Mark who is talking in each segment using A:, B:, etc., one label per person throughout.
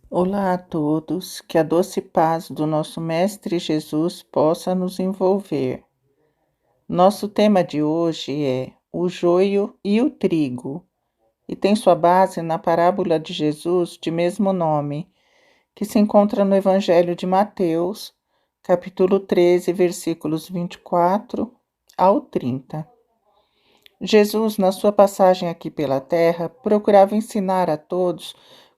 A: Olá a todos, que a doce paz do nosso Mestre Jesus possa nos envolver. Nosso tema de hoje é o joio e o trigo, e tem sua base na parábola de Jesus de mesmo nome, que se encontra no Evangelho de Mateus, capítulo 13, versículos 24 ao 30. Jesus, na sua passagem aqui pela terra, procurava ensinar a todos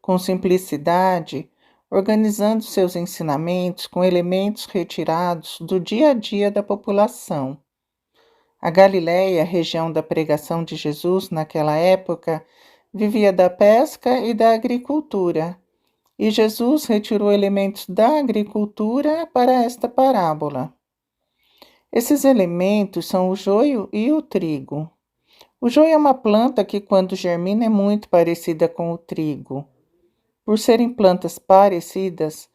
A: com simplicidade, organizando seus ensinamentos com elementos retirados do dia a dia da população. A Galiléia, região da pregação de Jesus naquela época, vivia da pesca e da agricultura, e Jesus retirou elementos da agricultura para esta parábola. Esses elementos são o joio e o trigo. O joio é uma planta que, quando germina, é muito parecida com o trigo. Por serem plantas parecidas,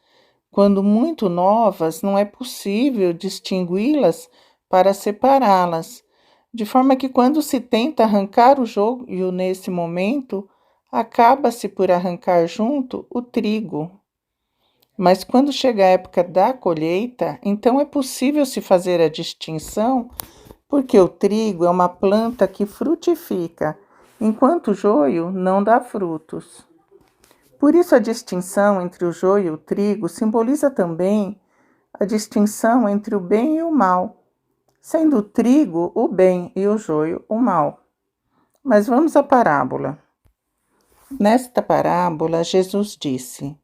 A: quando muito novas, não é possível distingui-las para separá-las, de forma que, quando se tenta arrancar o joio nesse momento, acaba-se por arrancar junto o trigo. Mas quando chega a época da colheita, então é possível se fazer a distinção, porque o trigo é uma planta que frutifica, enquanto o joio não dá frutos. Por isso, a distinção entre o joio e o trigo simboliza também a distinção entre o bem e o mal, sendo o trigo o bem e o joio o mal. Mas vamos à parábola. Nesta parábola, Jesus disse: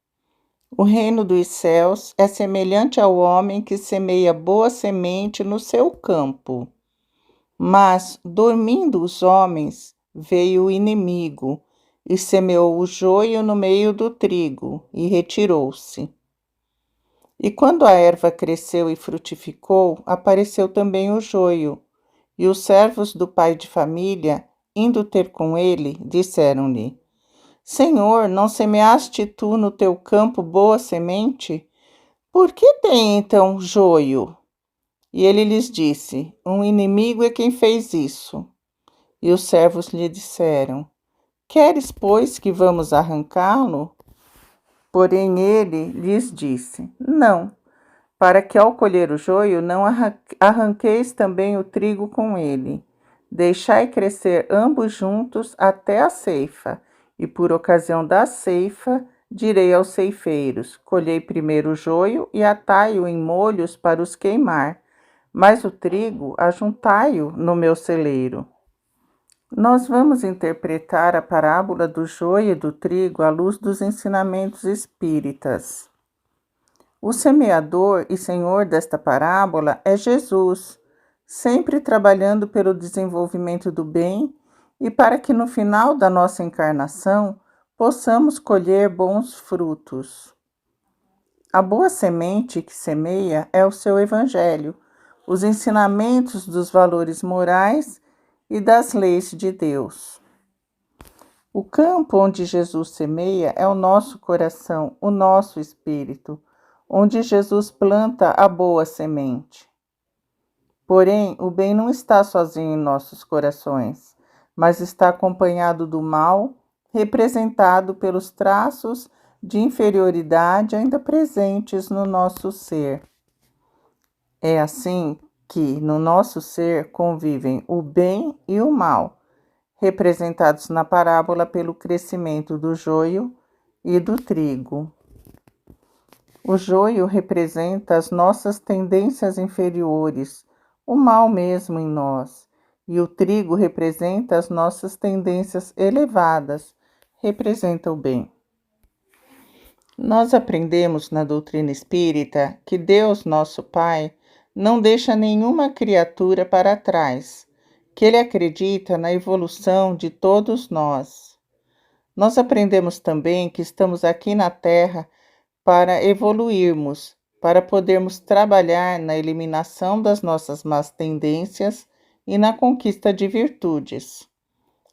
A: O reino dos céus é semelhante ao homem que semeia boa semente no seu campo. Mas, dormindo os homens, veio o inimigo e semeou o joio no meio do trigo e retirou-se. E quando a erva cresceu e frutificou, apareceu também o joio. E os servos do pai de família, indo ter com ele, disseram-lhe: Senhor, não semeaste tu no teu campo boa semente? Por que tem então joio? E ele lhes disse: Um inimigo é quem fez isso. E os servos lhe disseram: Queres, pois, que vamos arrancá-lo? Porém ele lhes disse: Não, para que ao colher o joio não arranqueis também o trigo com ele. Deixai crescer ambos juntos até a ceifa, e por ocasião da ceifa direi aos ceifeiros: Colhei primeiro o joio e atai-o em molhos para os queimar, mas o trigo ajuntai-o no meu celeiro. Nós vamos interpretar a parábola do joio e do trigo à luz dos ensinamentos espíritas. O semeador e senhor desta parábola é Jesus, sempre trabalhando pelo desenvolvimento do bem e para que no final da nossa encarnação possamos colher bons frutos. A boa semente que semeia é o seu evangelho, os ensinamentos dos valores morais e das leis de Deus. O campo onde Jesus semeia é o nosso coração, o nosso espírito, onde Jesus planta a boa semente. Porém, o bem não está sozinho em nossos corações, mas está acompanhado do mal, representado pelos traços de inferioridade ainda presentes no nosso ser. É assim que no nosso ser convivem o bem e o mal, representados na parábola pelo crescimento do joio e do trigo. O joio representa as nossas tendências inferiores, o mal mesmo em nós, e o trigo representa as nossas tendências elevadas, representa o bem. Nós aprendemos na doutrina espírita que Deus, nosso Pai, não deixa nenhuma criatura para trás, que Ele acredita na evolução de todos nós. Nós aprendemos também que estamos aqui na Terra para evoluirmos, para podermos trabalhar na eliminação das nossas más tendências e na conquista de virtudes.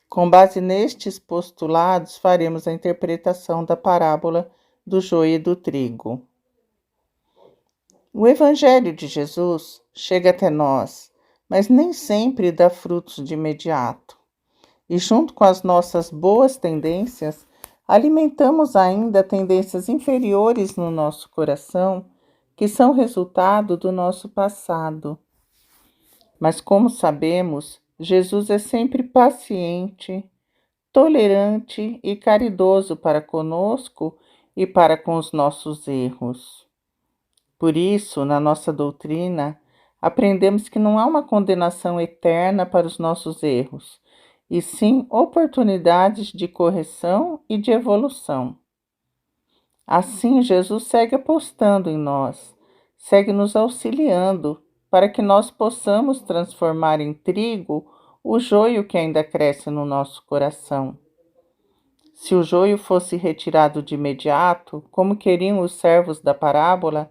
A: Com base nestes postulados, faremos a interpretação da parábola do joio e do trigo. O Evangelho de Jesus chega até nós, mas nem sempre dá frutos de imediato. E junto com as nossas boas tendências, alimentamos ainda tendências inferiores no nosso coração, que são resultado do nosso passado. Mas, como sabemos, Jesus é sempre paciente, tolerante e caridoso para conosco e para com os nossos erros. Por isso, na nossa doutrina, aprendemos que não há uma condenação eterna para os nossos erros, e sim oportunidades de correção e de evolução. Assim, Jesus segue apostando em nós, segue nos auxiliando para que nós possamos transformar em trigo o joio que ainda cresce no nosso coração. Se o joio fosse retirado de imediato, como queriam os servos da parábola,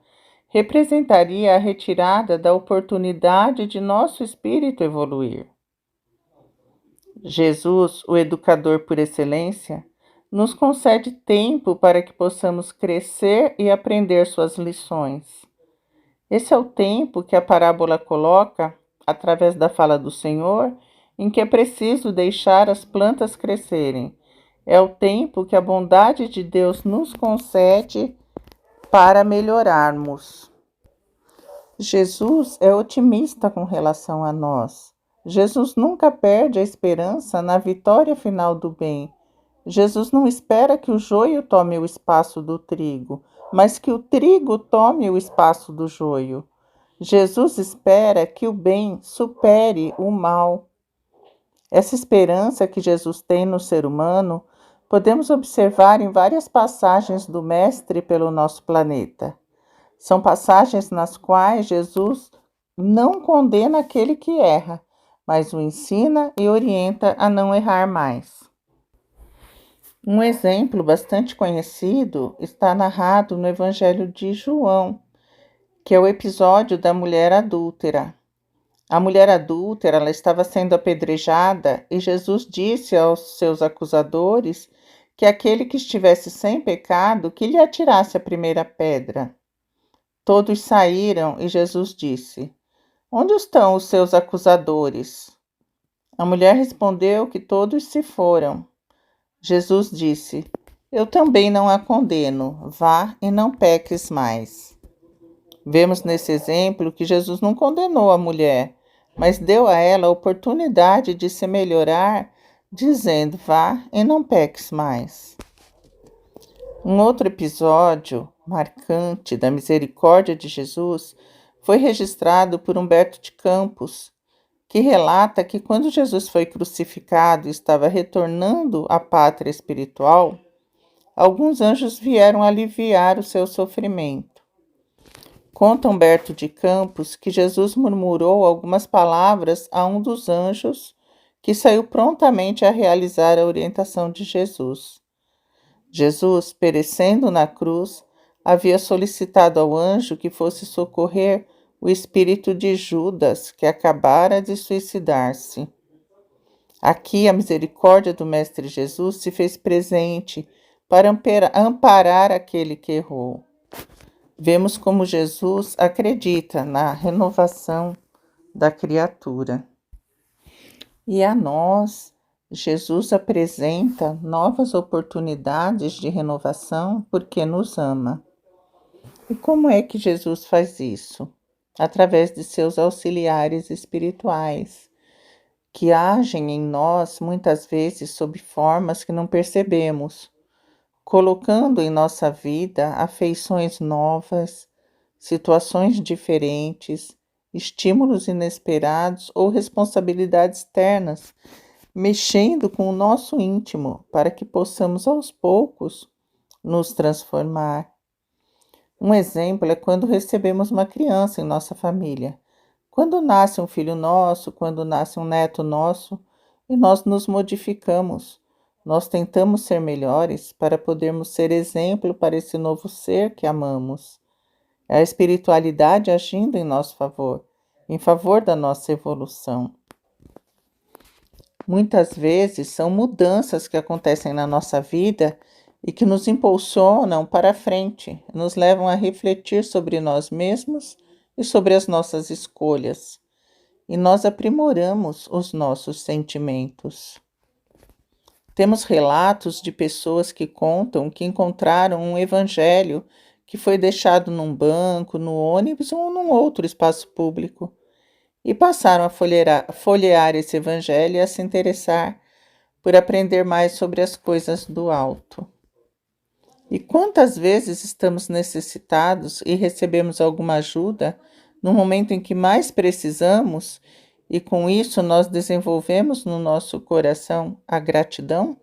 A: representaria a retirada da oportunidade de nosso espírito evoluir. Jesus, o educador por excelência, nos concede tempo para que possamos crescer e aprender suas lições. Esse é o tempo que a parábola coloca, através da fala do Senhor, em que é preciso deixar as plantas crescerem. É o tempo que a bondade de Deus nos concede para melhorarmos. Jesus é otimista com relação a nós. Jesus nunca perde a esperança na vitória final do bem. Jesus não espera que o joio tome o espaço do trigo, mas que o trigo tome o espaço do joio. Jesus espera que o bem supere o mal. Essa esperança que Jesus tem no ser humano, podemos observar em várias passagens do Mestre pelo nosso planeta. São passagens nas quais Jesus não condena aquele que erra, mas o ensina e orienta a não errar mais. Um exemplo bastante conhecido está narrado no Evangelho de João, que é o episódio da mulher adúltera. A mulher adúltera, ela estava sendo apedrejada e Jesus disse aos seus acusadores que aquele que estivesse sem pecado, que lhe atirasse a primeira pedra. Todos saíram e Jesus disse: Onde estão os seus acusadores? A mulher respondeu que todos se foram. Jesus disse: Eu também não a condeno, vá e não peques mais. Vemos nesse exemplo que Jesus não condenou a mulher, mas deu a ela a oportunidade de se melhorar, dizendo: vá e não peques mais. Um outro episódio marcante da misericórdia de Jesus foi registrado por Humberto de Campos, que relata que quando Jesus foi crucificado e estava retornando à pátria espiritual, alguns anjos vieram aliviar o seu sofrimento. Conta Humberto de Campos que Jesus murmurou algumas palavras a um dos anjos, que saiu prontamente a realizar a orientação de Jesus. Jesus, perecendo na cruz, havia solicitado ao anjo que fosse socorrer o espírito de Judas, que acabara de suicidar-se. Aqui a misericórdia do Mestre Jesus se fez presente para amparar aquele que errou. Vemos como Jesus acredita na renovação da criatura. E a nós, Jesus apresenta novas oportunidades de renovação porque nos ama. E como é que Jesus faz isso? Através de seus auxiliares espirituais, que agem em nós muitas vezes sob formas que não percebemos, colocando em nossa vida afeições novas, situações diferentes, estímulos inesperados ou responsabilidades externas, mexendo com o nosso íntimo para que possamos aos poucos nos transformar. Um exemplo é quando recebemos uma criança em nossa família. Quando nasce um filho nosso, quando nasce um neto nosso, e nós nos modificamos. Nós tentamos ser melhores para podermos ser exemplo para esse novo ser que amamos. É a espiritualidade agindo em nosso favor, em favor da nossa evolução. Muitas vezes são mudanças que acontecem na nossa vida e que nos impulsionam para a frente, nos levam a refletir sobre nós mesmos e sobre as nossas escolhas. E nós aprimoramos os nossos sentimentos. Temos relatos de pessoas que contam que encontraram um evangelho que foi deixado num banco, no ônibus ou num outro espaço público e passaram a folhear esse evangelho e a se interessar por aprender mais sobre as coisas do alto. E quantas vezes estamos necessitados e recebemos alguma ajuda no momento em que mais precisamos, e com isso nós desenvolvemos no nosso coração a gratidão?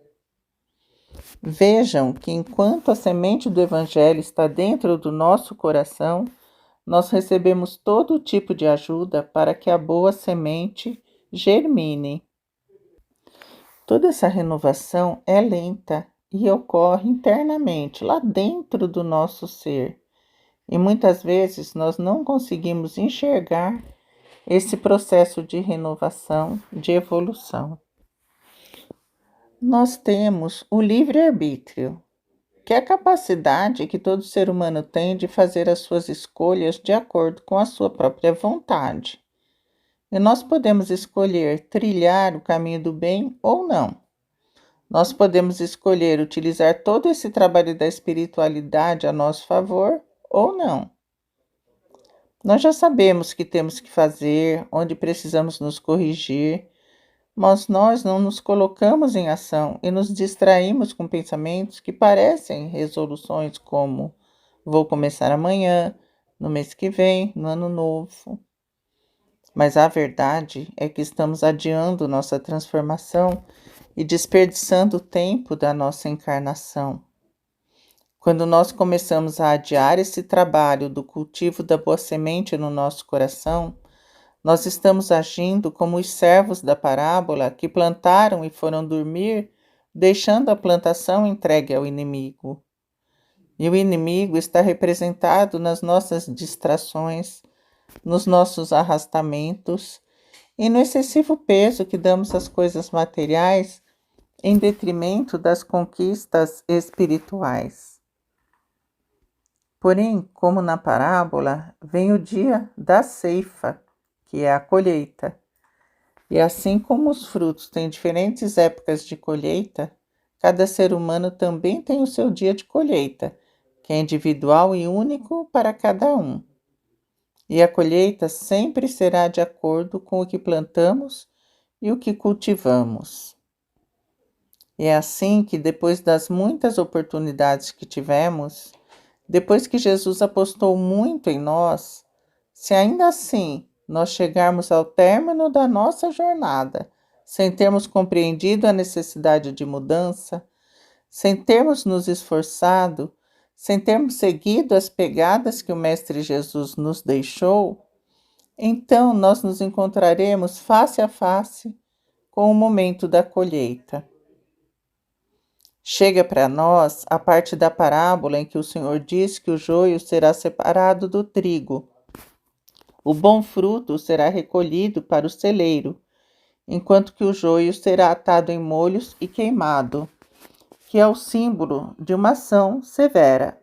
A: Vejam que enquanto a semente do Evangelho está dentro do nosso coração, nós recebemos todo tipo de ajuda para que a boa semente germine. Toda essa renovação é lenta e ocorre internamente, lá dentro do nosso ser. E muitas vezes nós não conseguimos enxergar esse processo de renovação, de evolução. Nós temos o livre-arbítrio, que é a capacidade que todo ser humano tem de fazer as suas escolhas de acordo com a sua própria vontade. E nós podemos escolher trilhar o caminho do bem ou não. Nós podemos escolher utilizar todo esse trabalho da espiritualidade a nosso favor ou não. Nós já sabemos o que temos que fazer, onde precisamos nos corrigir, mas nós não nos colocamos em ação e nos distraímos com pensamentos que parecem resoluções como vou começar amanhã, no mês que vem, no ano novo. Mas a verdade é que estamos adiando nossa transformação e desperdiçando o tempo da nossa encarnação. Quando nós começamos a adiar esse trabalho do cultivo da boa semente no nosso coração, nós estamos agindo como os servos da parábola que plantaram e foram dormir, deixando a plantação entregue ao inimigo. E o inimigo está representado nas nossas distrações, nos nossos arrastamentos e no excessivo peso que damos às coisas materiais em detrimento das conquistas espirituais. Porém, como na parábola, vem o dia da ceifa, que é a colheita. E assim como os frutos têm diferentes épocas de colheita, cada ser humano também tem o seu dia de colheita, que é individual e único para cada um. E a colheita sempre será de acordo com o que plantamos e o que cultivamos. E é assim que, depois das muitas oportunidades que tivemos, depois que Jesus apostou muito em nós, se ainda assim nós chegarmos ao término da nossa jornada, sem termos compreendido a necessidade de mudança, sem termos nos esforçado, sem termos seguido as pegadas que o Mestre Jesus nos deixou, então nós nos encontraremos face a face com o momento da colheita. Chega para nós a parte da parábola em que o Senhor diz que o joio será separado do trigo. O bom fruto será recolhido para o celeiro, enquanto que o joio será atado em molhos e queimado, que é o símbolo de uma ação severa.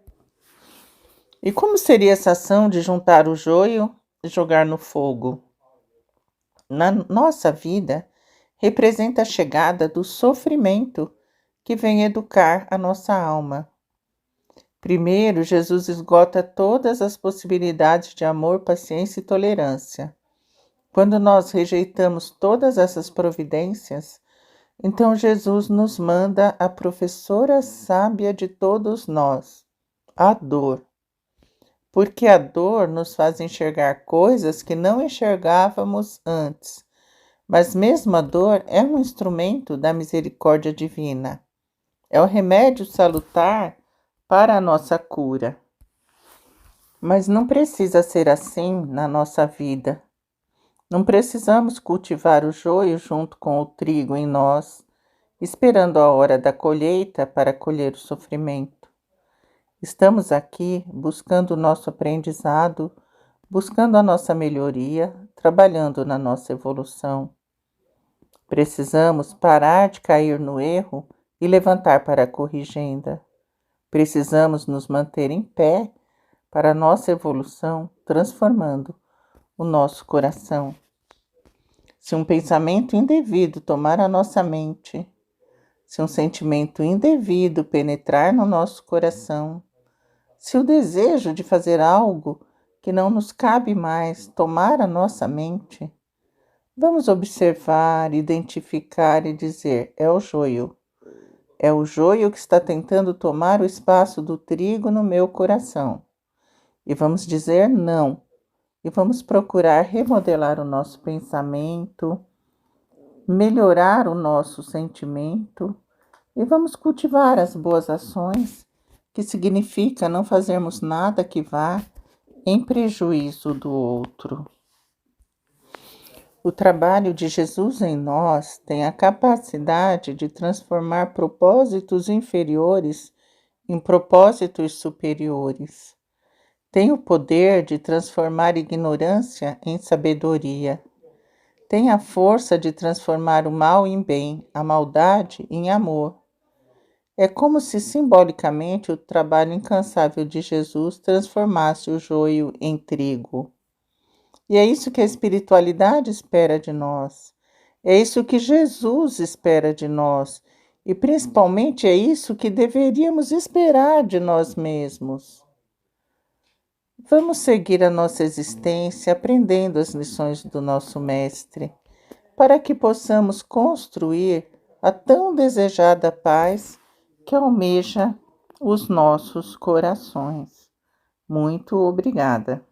A: E como seria essa ação de juntar o joio e jogar no fogo? Na nossa vida, representa a chegada do sofrimento que vem educar a nossa alma. Primeiro, Jesus esgota todas as possibilidades de amor, paciência e tolerância. Quando nós rejeitamos todas essas providências, então Jesus nos manda a professora sábia de todos nós, a dor. Porque a dor nos faz enxergar coisas que não enxergávamos antes. Mas mesmo a dor é um instrumento da misericórdia divina. É o remédio salutar para a nossa cura. Mas não precisa ser assim na nossa vida. Não precisamos cultivar o joio junto com o trigo em nós, esperando a hora da colheita para colher o sofrimento. Estamos aqui buscando o nosso aprendizado, buscando a nossa melhoria, trabalhando na nossa evolução. Precisamos parar de cair no erro e levantar para a corrigenda. Precisamos nos manter em pé para a nossa evolução, transformando o nosso coração. Se um pensamento indevido tomar a nossa mente, se um sentimento indevido penetrar no nosso coração, se o desejo de fazer algo que não nos cabe mais tomar a nossa mente, vamos observar, identificar e dizer: é o joio. É o joio que está tentando tomar o espaço do trigo no meu coração. E vamos dizer não. E vamos procurar remodelar o nosso pensamento, melhorar o nosso sentimento e vamos cultivar as boas ações, que significa não fazermos nada que vá em prejuízo do outro. O trabalho de Jesus em nós tem a capacidade de transformar propósitos inferiores em propósitos superiores. Tem o poder de transformar ignorância em sabedoria. Tem a força de transformar o mal em bem, a maldade em amor. É como se simbolicamente o trabalho incansável de Jesus transformasse o joio em trigo. E é isso que a espiritualidade espera de nós. É isso que Jesus espera de nós. E principalmente é isso que deveríamos esperar de nós mesmos. Vamos seguir a nossa existência aprendendo as lições do nosso Mestre, para que possamos construir a tão desejada paz que almeja os nossos corações. Muito obrigada.